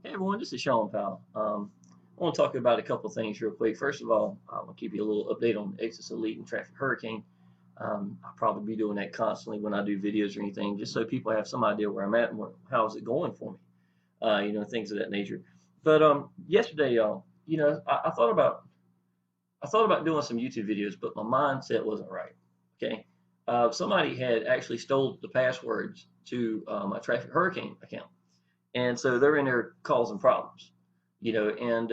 Hey everyone, this is Sean Powell. I want to talk about a couple of things real quick. First of all, I want to give you a little update on Exodus Elite and Traffic Hurricane. I'll probably be doing that constantly when I do videos or anything, just so people have some idea where I'm at and how is it going for me, things of that nature. But yesterday, y'all, I thought about doing some YouTube videos, but my mindset wasn't right. Okay, somebody had actually stole the passwords to my Traffic Hurricane account, and so they're in there causing problems, and and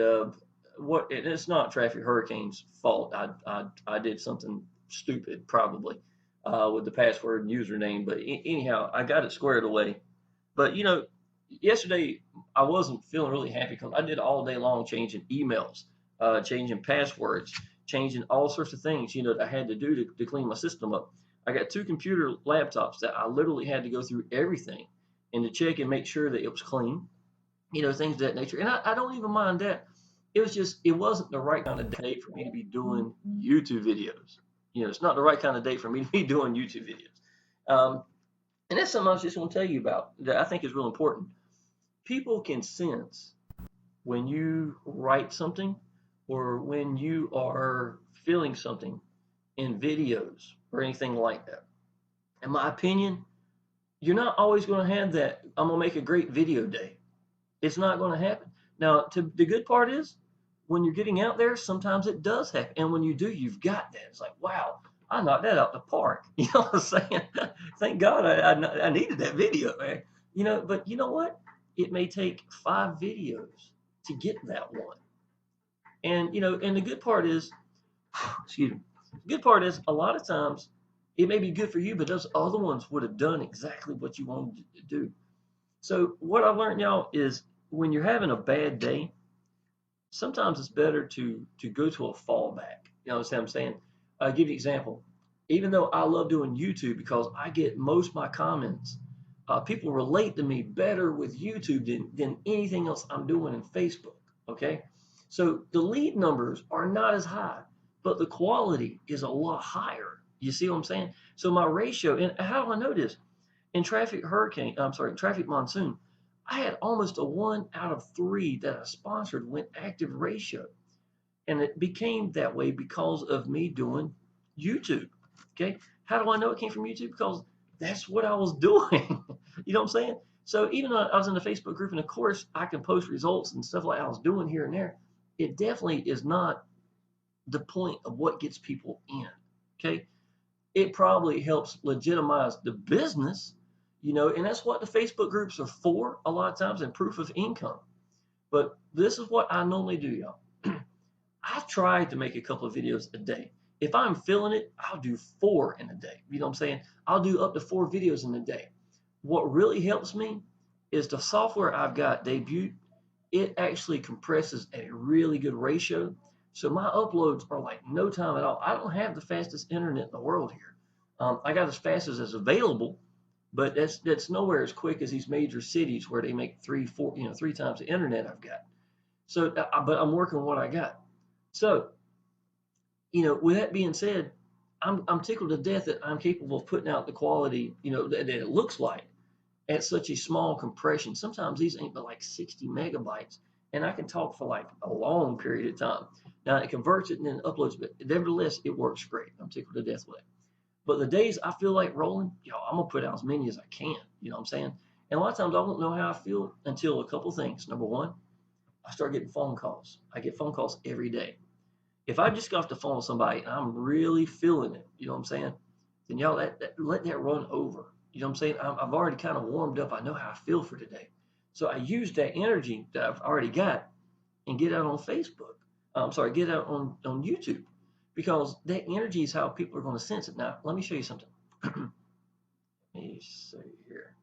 it's not Traffic Hurricane's fault. I did something stupid probably with the password and username, but anyhow, I got it squared away. But yesterday I wasn't feeling really happy because I did all day long changing emails, changing passwords, changing all sorts of things, that I had to do to clean my system up. I got two computer laptops that I literally had to go through everything and to check and make sure that it was clean, things of that nature. And I don't even mind that. It was just, it wasn't the right kind of day for me to be doing YouTube videos. It's not the right kind of day for me to be doing YouTube videos. And that's something I was just going to tell you about that I think is real important. People can sense when you write something or when you are feeling something in videos or anything like that. In my opinion, you're not always going to have that. I'm going to make a great video day. It's not going to happen. Now, the good part is when you're getting out there, sometimes it does happen. And when you do, you've got that. It's like, wow, I knocked that out the park. You know what I'm saying? Thank God I needed that video, man. But you know what? It may take 5 videos to get that one. And, and the good part is, excuse me, the good part is a lot of times it may be good for you, but those other ones would have done exactly what you wanted to do. So what I learned, y'all, is when you're having a bad day, sometimes it's better to go to a fallback. You know what I'm saying? I'll give you an example. Even though I love doing YouTube because I get most of my comments, people relate to me better with YouTube than anything else I'm doing in Facebook. Okay, so the lead numbers are not as high, but the quality is a lot higher. You see what I'm saying? So my ratio, and how do I know this? In Traffic Monsoon, I had almost a 1 out of 3 that I sponsored went active ratio. And it became that way because of me doing YouTube. Okay. How do I know it came from YouTube? Because that's what I was doing. You know what I'm saying? So even though I was in the Facebook group, and of course I can post results and stuff like I was doing here and there, it definitely is not the point of what gets people in. Okay. It probably helps legitimize the business, and that's what the Facebook groups are for a lot of times, and proof of income. But this is what I normally do, y'all. I try to make a couple of videos a day. If I'm feeling it, I'll do 4 in a day. You know what I'm saying? I'll do up to 4 videos in a day. What really helps me is the software I've got debuted. It actually compresses at a really good ratio. So my uploads are like no time at all. I don't have the fastest internet in the world here. I got as fast as is available, but that's nowhere as quick as these major cities where they make 3 times the internet I've got. So, but I'm working what I got. So, with that being said, I'm tickled to death that I'm capable of putting out the quality, that it looks like at such a small compression. Sometimes these ain't but like 60 megabytes, and I can talk for like a long period of time. Now it converts it and then uploads, but nevertheless, it works great. I'm tickled to death with it. But the days I feel like rolling, I'm gonna put out as many as I can. You know what I'm saying? And a lot of times I won't know how I feel until a couple things. Number one, I start getting phone calls. I get phone calls every day. If I just got off the phone with somebody and I'm really feeling it, you know what I'm saying? Then y'all let that run over. You know what I'm saying? I've already kind of warmed up. I know how I feel for today. So I use that energy that I've already got and get out on Facebook. Get out on YouTube, because that energy is how people are going to sense it. Now, let me show you something. Let me see here.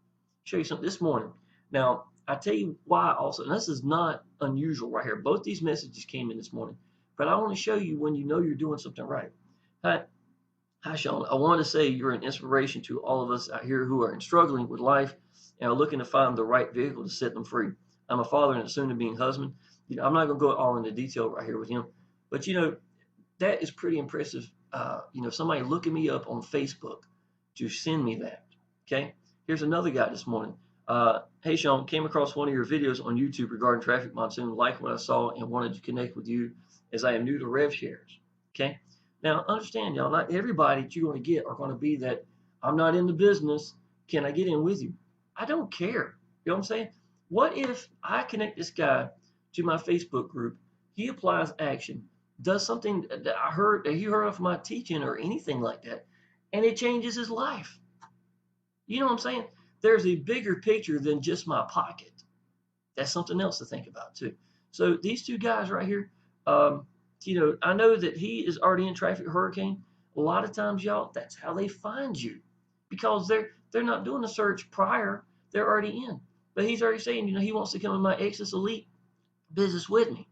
Show you something this morning. Now, I tell you why also, and this is not unusual right here. Both these messages came in this morning, but I want to show you when you know you're doing something right. Hi, Sean. I want to say you're an inspiration to all of us out here who are struggling with life and are looking to find the right vehicle to set them free. I'm a father and a soon-to-be husband. I'm not going to go all into detail right here with him, but that is pretty impressive. Somebody looking me up on Facebook to send me that. Okay. Here's another guy this morning. Hey Sean, came across one of your videos on YouTube regarding Traffic Monsoon, liked what I saw and wanted to connect with you as I am new to rev shares. Okay. Now understand y'all, not everybody that you're going to get are going to be that I'm not in the business. Can I get in with you? I don't care. You know what I'm saying? What if I connect this guy to my Facebook group? He applies action, does something that I heard that he heard of my teaching or anything like that, and it changes his life. You know what I'm saying? There's a bigger picture than just my pocket. That's something else to think about too. So these two guys right here, I know that he is already in TrafficHurricane. A lot of times, y'all, that's how they find you, because they're not doing a search prior. They're already in. But he's already saying, he wants to come in my Exodus Elite business with me.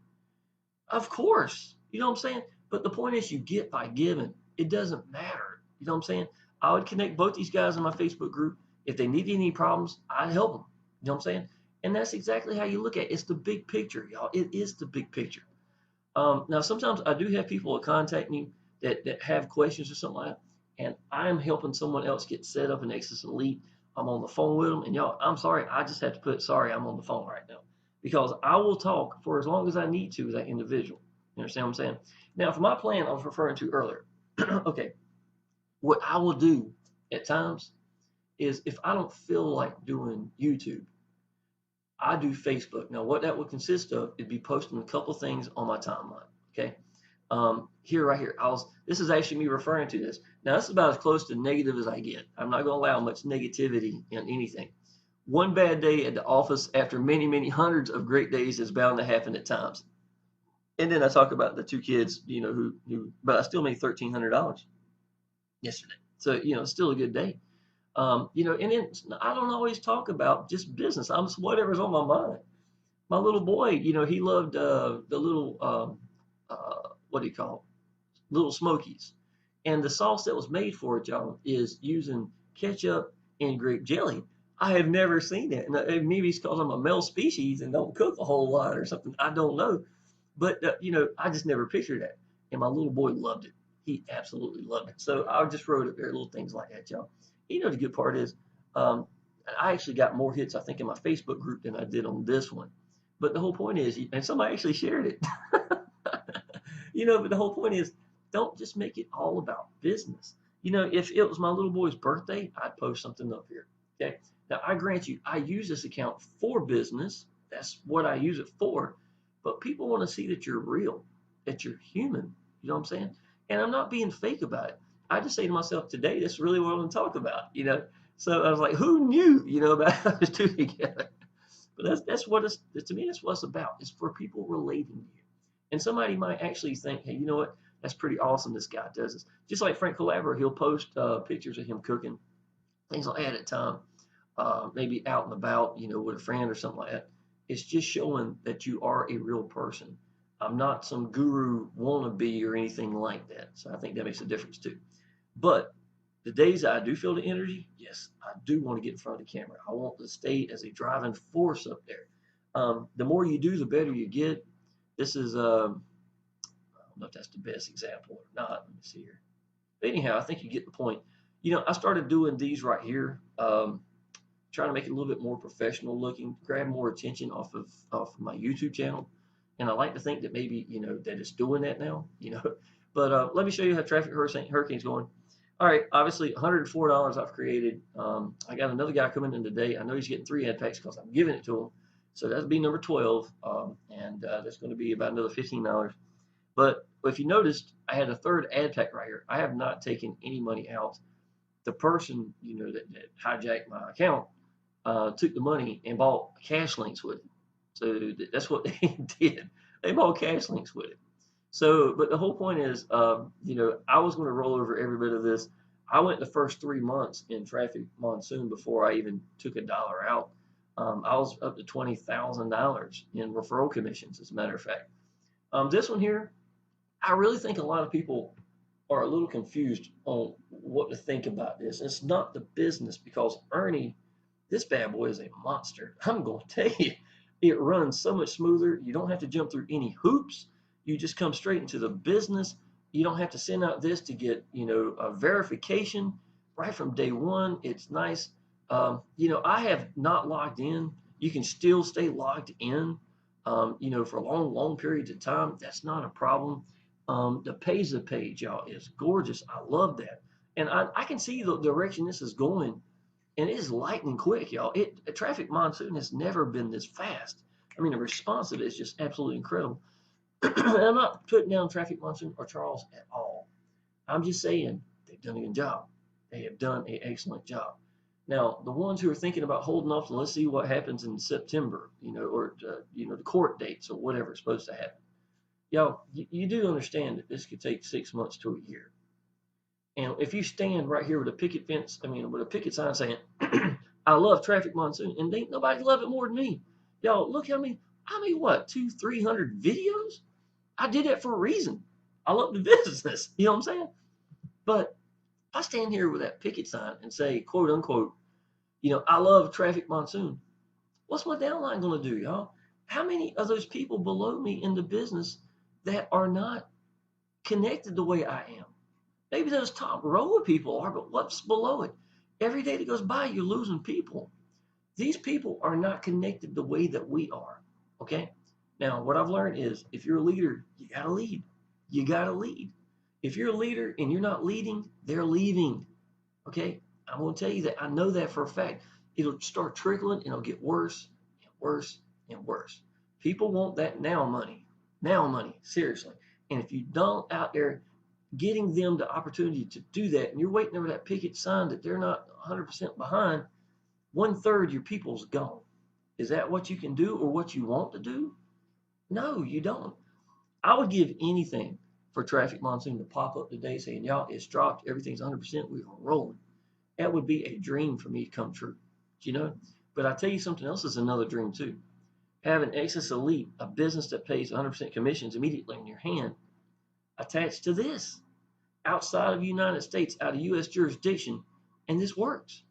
Of course, you know what I'm saying? But the point is, you get by giving. It doesn't matter. You know what I'm saying? I would connect both these guys in my Facebook group. If they need any problems, I'd help them. You know what I'm saying? And that's exactly how you look at it. It's the big picture, y'all. It is the big picture. Now, sometimes I do have people that contact me that have questions or something like that, and I'm helping someone else get set up in Exodus Elite. I'm on the phone with them, and y'all, I'm sorry, I just have to put sorry, I'm on the phone right now, because I will talk for as long as I need to with that individual. You understand what I'm saying? Now, for my plan, I was referring to earlier. Okay, what I will do at times is if I don't feel like doing YouTube, I do Facebook. Now, what that would consist of is be posting a couple things on my timeline. Okay, here, right here, this is actually me referring to this. Now, this is about as close to negative as I get. I'm not going to allow much negativity in anything. One bad day at the office after many, many hundreds of great days is bound to happen at times. And then I talk about the two kids, but I still made $1,300 yesterday. So, it's still a good day. And then I don't always talk about just business. I'm just whatever's on my mind. My little boy, he loved the little, what do you call it? Little Smokies. And the sauce that was made for it, y'all, is using ketchup and grape jelly. I have never seen that. And maybe it's because I'm a male species and don't cook a whole lot or something. I don't know. But, I just never pictured that. And my little boy loved it. He absolutely loved it. So I just wrote it there, little things like that, y'all. The good part is I actually got more hits, I think, in my Facebook group than I did on this one. But the whole point is, and somebody actually shared it, but the whole point is, don't just make it all about business. If it was my little boy's birthday, I'd post something up here. Okay. Now, I grant you, I use this account for business. That's what I use it for. But people want to see that you're real, that you're human. You know what I'm saying? And I'm not being fake about it. I just say to myself, today, that's really what I want to talk about, So I was like, who knew, about those two together? But that's what it's, to me, that's what it's about. It's for people relating to you. And somebody might actually think, hey, you know what? That's pretty awesome. This guy does this. Just like Frank Calabro, he'll post pictures of him cooking, things like that at time, maybe out and about, with a friend or something like that. It's just showing that you are a real person. I'm not some guru wannabe or anything like that. So I think that makes a difference too. But the days that I do feel the energy, yes, I do want to get in front of the camera. I want to stay as a driving force up there. The more you do, the better you get. This is, I don't know if that's the best example or not. Let me see here. But anyhow, I think you get the point. I started doing these right here, trying to make it a little bit more professional looking, grab more attention off of my YouTube channel. And I like to think that maybe, that it's doing that now, But let me show you how TrafficHurricane's going. All right, obviously $104 I've created. I got another guy coming in today. I know he's getting 3 ad packs because I'm giving it to him. So that'll be number 12, and that's going to be about another $15. But if you noticed, I had a third ad pack right here. I have not taken any money out. The person, that hijacked my account took the money and bought cash links with it. So that's what they did. They bought cash links with it. So, but the whole point is, I was going to roll over every bit of this. I went the first 3 months in Traffic Monsoon before I even took $1 out. I was up to $20,000 in referral commissions, as a matter of fact. This one here, I really think a lot of people are a little confused on what to think about this. It's not the business, because Ernie, this bad boy is a monster. I'm going to tell you, it runs so much smoother. You don't have to jump through any hoops. You just come straight into the business. You don't have to send out this to get, a verification right from day one. It's nice. You know, I have not logged in. You can still stay logged in, you know, for long periods of time. That's not a problem. The Payza page, y'all, is gorgeous. I love that. And I can see the direction this is going, and it is lightning quick, y'all. Traffic Monsoon has never been this fast. I mean, the response of it is just absolutely incredible. And I'm not putting down Traffic Monsoon or Charles at all. I'm just saying they've done a good job. They have done an excellent job. Now, the ones who are thinking about holding off and let's see what happens in September, you know, or you know, the court dates or whatever is supposed to happen. Y'all, you do understand that this could take 6 months to a year. And if you stand right here with a picket fence, I mean, with a picket sign saying, I love Traffic Monsoon, and ain't nobody love it more than me. Y'all, look how many, I mean, what, 200-300 videos? I did that for a reason. I love the business. You know what I'm saying? But I stand here with that picket sign and say, quote unquote, you know, I love Traffic Monsoon. What's my downline going to do, y'all? How many of those people below me in the business that are not connected the way I am? Maybe those top row of people are, but what's below it? Every day that goes by, you're losing people. These people are not connected the way that we are. Okay? Now, what I've learned is if you're a leader, you got to lead. You got to lead. If you're a leader and you're not leading, they're leaving. Okay? I'm going to tell you that. I know that for a fact. It'll start trickling and it'll get worse and worse and worse. People want that now money. Now money. Seriously. And if you don't out there getting them the opportunity to do that, and you're waiting over that picket sign that they're not 100% behind, 1/3 your people's gone. Is that what you can do or what you want to do? No, you don't. I would give anything for Traffic Monsoon to pop up today saying, y'all, it's dropped, everything's 100%, we're rolling. That would be a dream for me to come true, you know? But I tell you something else is another dream too. Having Excess Elite, a business that pays 100% commissions immediately in your hand, attached to this, outside of the United States, out of U.S. jurisdiction, and this works.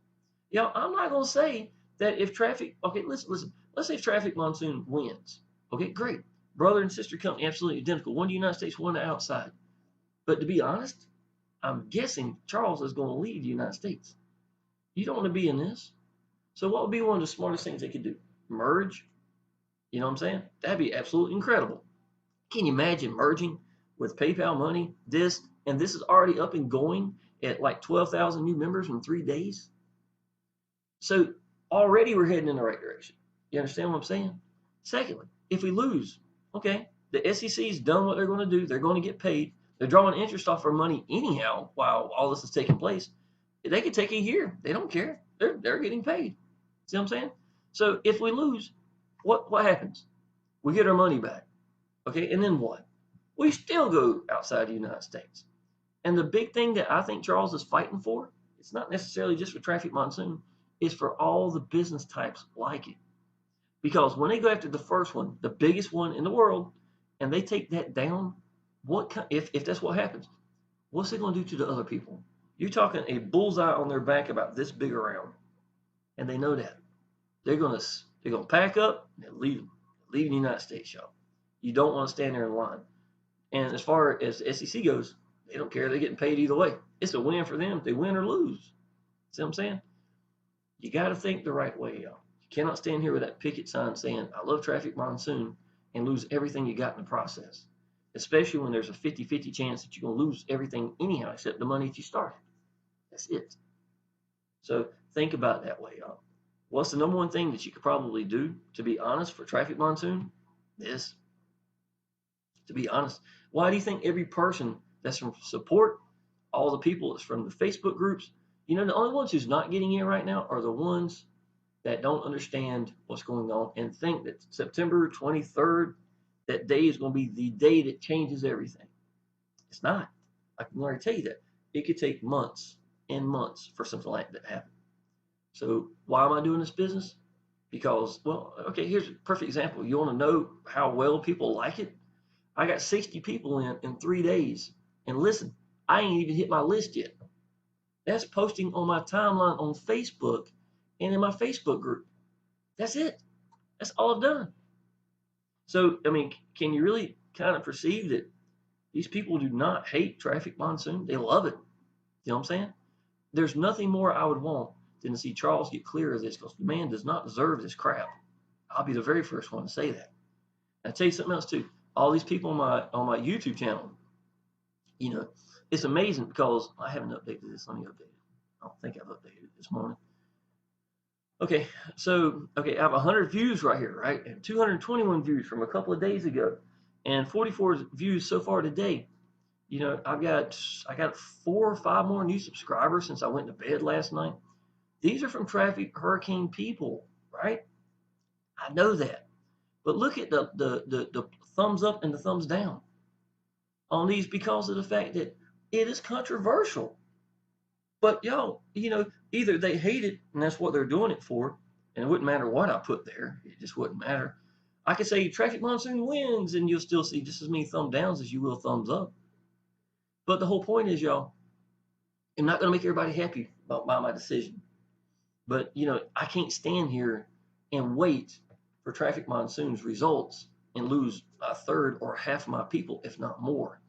You know, I'm not going to say that if Traffic, okay, listen, let's say if Traffic Monsoon wins, okay, great. Brother and sister company, absolutely identical. One in the United States, one outside. But to be honest, I'm guessing Charles is going to lead the United States. You don't want to be in this. So what would be one of the smartest things they could do? Merge? You know what I'm saying? That'd be absolutely incredible. Can you imagine merging with PayPal money, this, and this is already up and going at like 12,000 new members in 3 days? So already we're heading in the right direction. You understand what I'm saying? Secondly, if we lose, okay, the SEC's done what they're going to do. They're going to get paid. They're drawing interest off our money anyhow while all this is taking place. They could take a year. They don't care. They're getting paid. See what I'm saying? So if we lose, what happens? We get our money back. Okay, and then what? We still go outside the United States. And the big thing that I think Charles is fighting for, it's not necessarily just for Traffic Monsoon, is for all the business types like it. Because when they go after the first one, the biggest one in the world, and they take that down, if that's what happens, what's it going to do to the other people? You're talking a bullseye on their back about this big around, and they know that. They're going to pack up and leave the United States, y'all. You don't want to stand there in line. And as far as the SEC goes, they don't care. They're getting paid either way. It's a win for them if they win or lose. See what I'm saying? You got to think the right way, y'all. You cannot stand here with that picket sign saying, I love Traffic Monsoon, and lose everything you got in the process. Especially when there's a 50-50 chance that you're going to lose everything anyhow except the money that you started. That's it. So think about it that way, y'all. What's the number one thing that you could probably do, to be honest, for Traffic Monsoon? This. To be honest, why do you think every person that's from support, all the people that's from the Facebook groups, you know, the only ones who's not getting in right now are the ones that don't understand what's going on and think that September 23rd, that day is going to be the day that changes everything. It's not. I can already tell you that. It could take months and months for something like that to happen. So why am I doing this business? Because, well, okay, here's a perfect example. You want to know how well people like it? I got 60 people in 3 days. And listen, I ain't even hit my list yet. That's posting on my timeline on Facebook and in my Facebook group. That's it. That's all I've done. So, I mean, can you really kind of perceive that these people do not hate Traffic Monsoon? They love it. You know what I'm saying? There's nothing more I would want Tennessee Charles, get clear of this because the man does not deserve this crap. I'll be the very first one to say that. And I'll tell you something else too. All these people on my YouTube channel, you know, it's amazing because I haven't updated this. Let me update it. I don't think I've updated it this morning. Okay, so I have 100 views right here, right? And 221 views from a couple of days ago, and 44 views so far today. You know, I got 4 or 5 more new subscribers since I went to bed last night. These are from TrafficHurricane people, right? I know that. But look at the thumbs up and the thumbs down on these because of the fact that it is controversial. But y'all, you know, either they hate it and that's what they're doing it for, and it wouldn't matter what I put there, it just wouldn't matter. I could say Traffic Monsoon wins, and you'll still see just as many thumb downs as you will thumbs up. But the whole point is, y'all, I'm not going to make everybody happy about my decision. But, you know, I can't stand here and wait for Traffic Monsoon's results and lose a third or half of my people, if not more.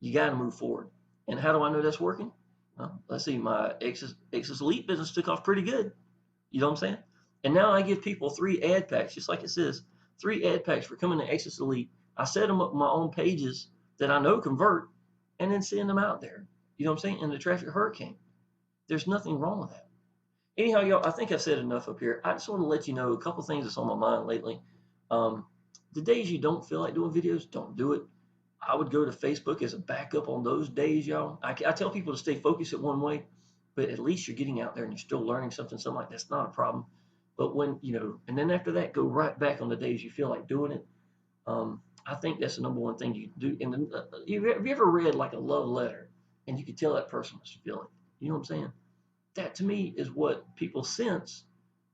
You got to move forward. And how do I know that's working? Well, let's see, my Axis Elite business took off pretty good. You know what I'm saying? And now I give people 3 ad packs, just like it says, 3 ad packs for coming to Axis Elite. I set them up on my own pages that I know convert and then send them out there. You know what I'm saying? In the TrafficHurricane. There's nothing wrong with that. Anyhow, y'all, I think I've said enough up here. I just want to let you know a couple things that's on my mind lately. The days you don't feel like doing videos, don't do it. I would go to Facebook as a backup on those days, y'all. I tell people to stay focused at one way, but at least you're getting out there and you're still learning something like that's not a problem. But when, you know, and then after that, go right back on the days you feel like doing it. I think that's the number one thing you can do. And then, have you ever read like a love letter and you could tell that person was feeling it? You know what I'm saying? That to me is what people sense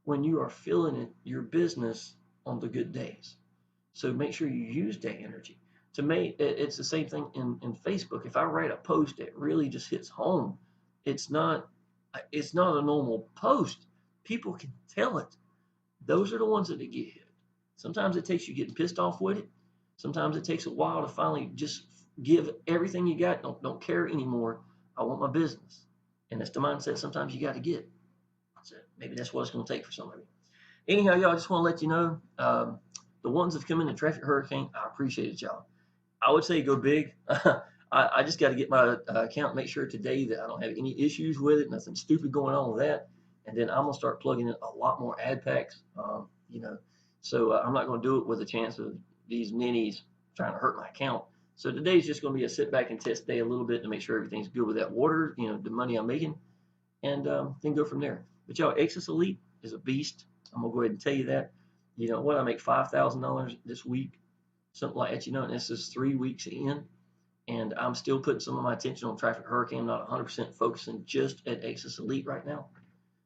when you are feeling it, your business on the good days. So make sure you use that energy. To me, it's the same thing in Facebook. If I write a post that really just hits home, it's not a normal post. People can tell it. Those are the ones that get hit. Sometimes it takes you getting pissed off with it. Sometimes it takes a while to finally just give everything you got. Don't care anymore. I want my business. And that's the mindset sometimes you got to get. So maybe that's what it's going to take for somebody. Anyhow, y'all, I just want to let you know, the ones that have come into TrafficHurricane, I appreciate it, y'all. I would say go big. I just got to get my account, make sure today that I don't have any issues with it, nothing stupid going on with that. And then I'm going to start plugging in a lot more ad packs, you know. So I'm not going to do it with a chance of these minis trying to hurt my account. So today's just going to be a sit back and test day a little bit to make sure everything's good with that water, you know, the money I'm making, and then go from there. But y'all, Axis Elite is a beast. I'm going to go ahead and tell you that. You know what? I make $5,000 this week, something like that, you know, and this is 3 weeks in. And I'm still putting some of my attention on TrafficHurricane. I'm not 100% focusing just at Axis Elite right now.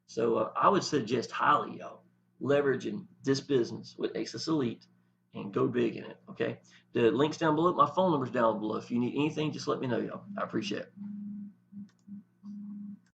So I would suggest highly, y'all, leveraging this business with Axis Elite and go big in it, okay? The link's down below. My phone number's down below. If you need anything, just let me know, y'all. I appreciate it.